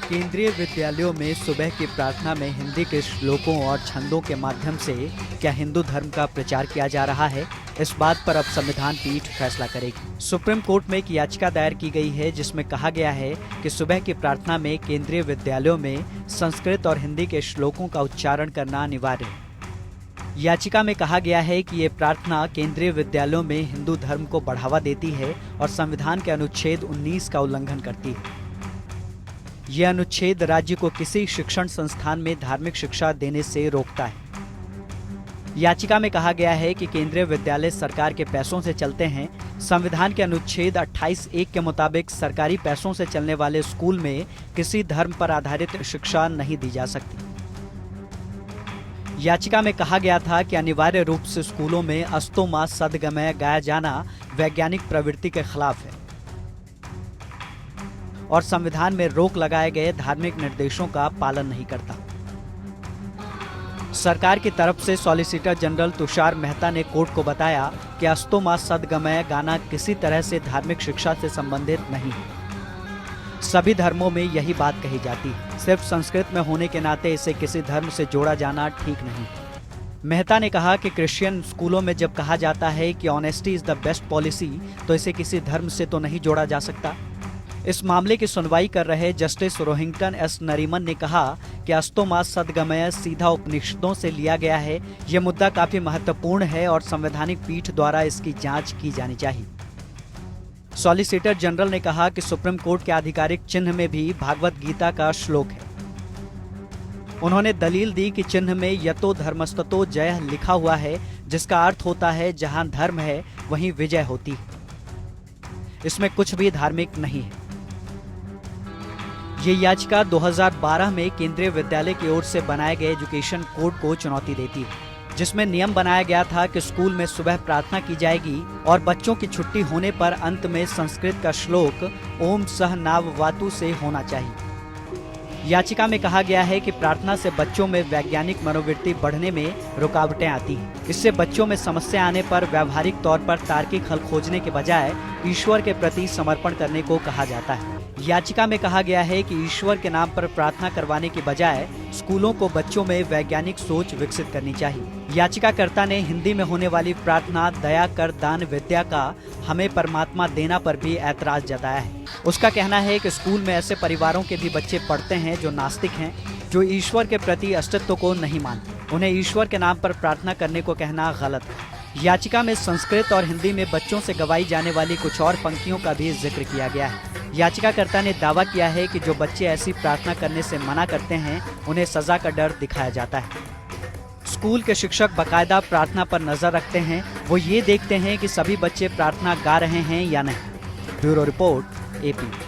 केंद्रीय विद्यालयों में सुबह की प्रार्थना में हिंदी के श्लोकों और छंदों के माध्यम से क्या हिंदू धर्म का प्रचार किया जा रहा है? इस बात पर अब संविधान पीठ फैसला करेगी। सुप्रीम कोर्ट में एक याचिका दायर की गई है जिसमें कहा गया है कि सुबह की प्रार्थना में केंद्रीय विद्यालयों में संस्कृत और हिंदी के श्लोकों का उच्चारण करना अनिवार्य है। याचिका में कहा गया है कि ये प्रार्थना केंद्रीय विद्यालयों में हिंदू धर्म को बढ़ावा देती है और संविधान के अनुच्छेद 19 का उल्लंघन करती है। यह अनुच्छेद राज्य को किसी शिक्षण संस्थान में धार्मिक शिक्षा देने से रोकता है। याचिका में कहा गया है कि केंद्रीय विद्यालय सरकार के पैसों से चलते हैं। संविधान के अनुच्छेद 28(1) के मुताबिक सरकारी पैसों से चलने वाले स्कूल में किसी धर्म पर आधारित शिक्षा नहीं दी जा सकती। याचिका में कहा गया था कि अनिवार्य रूप से स्कूलों में अस्तो मा सद्गमय गाया जाना वैज्ञानिक प्रवृत्ति के खिलाफ है और संविधान में रोक लगाए गए धार्मिक निर्देशों का पालन नहीं करता। सरकार की तरफ से सॉलिसिटर जनरल तुषार मेहता ने कोर्ट को बताया कि अस्तो मा सद्गमय गाना किसी तरह से धार्मिक शिक्षा से संबंधित नहीं है। सभी धर्मों में यही बात कही जाती है, सिर्फ संस्कृत में होने के नाते इसे किसी धर्म से जोड़ा जाना ठीक नहीं। मेहता ने कहा कि क्रिश्चियन स्कूलों में जब कहा जाता है कि honesty is the best policy, तो इसे किसी धर्म से तो नहीं जोड़ा जा सकता। इस मामले की सुनवाई कर रहे जस्टिस रोहिंग्टन एस नरीमन ने कहा कि अस्तो मा सद्गमय सीधा उपनिषदों से लिया गया है। यह मुद्दा काफी महत्वपूर्ण है और संवैधानिक पीठ द्वारा इसकी जांच की जानी चाहिए। सॉलिसिटर जनरल ने कहा कि सुप्रीम कोर्ट के आधिकारिक चिन्ह में भी भागवत गीता का श्लोक है। उन्होंने दलील दी कि चिन्ह में यतो धर्मस्ततो जय लिखा हुआ है, जिसका अर्थ होता है जहां धर्म है वहीं विजय होती है। इसमें कुछ भी धार्मिक नहीं है। ये याचिका 2012 में केंद्रीय विद्यालय की ओर से बनाए गए एजुकेशन कोड को चुनौती देती है, जिसमें नियम बनाया गया था कि स्कूल में सुबह प्रार्थना की जाएगी और बच्चों की छुट्टी होने पर अंत में संस्कृत का श्लोक ओम सह नाव वातु से होना चाहिए। याचिका में कहा गया है कि प्रार्थना से बच्चों में वैज्ञानिक मनोवृत्ति बढ़ने में रुकावटें आती हैं। इससे बच्चों में समस्या आने पर व्यावहारिक तौर पर तार्किक हल खोजने के बजाय ईश्वर के प्रति समर्पण करने को कहा जाता है। याचिका में कहा गया है कि ईश्वर के नाम पर प्रार्थना करवाने की बजाय स्कूलों को बच्चों में वैज्ञानिक सोच विकसित करनी चाहिए। याचिकाकर्ता ने हिंदी में होने वाली प्रार्थना दया कर दान विद्या का हमें परमात्मा देना पर भी ऐतराज जताया है। उसका कहना है कि स्कूल में ऐसे परिवारों के भी बच्चे पढ़ते हैं जो नास्तिक हैं, जो ईश्वर के प्रति अस्तित्व को नहीं मानते। उन्हें ईश्वर के नाम पर प्रार्थना करने को कहना गलत है। याचिका में संस्कृत और हिंदी में बच्चों से गवाई जाने वाली कुछ और पंक्तियों का भी जिक्र किया गया है। याचिकाकर्ता ने दावा किया है कि जो बच्चे ऐसी प्रार्थना करने से मना करते हैं उन्हें सजा का डर दिखाया जाता है। स्कूल के शिक्षक बाकायदा प्रार्थना पर नजर रखते हैं। वो ये देखते हैं कि सभी बच्चे प्रार्थना गा रहे हैं या नहीं। Bureau report, AP।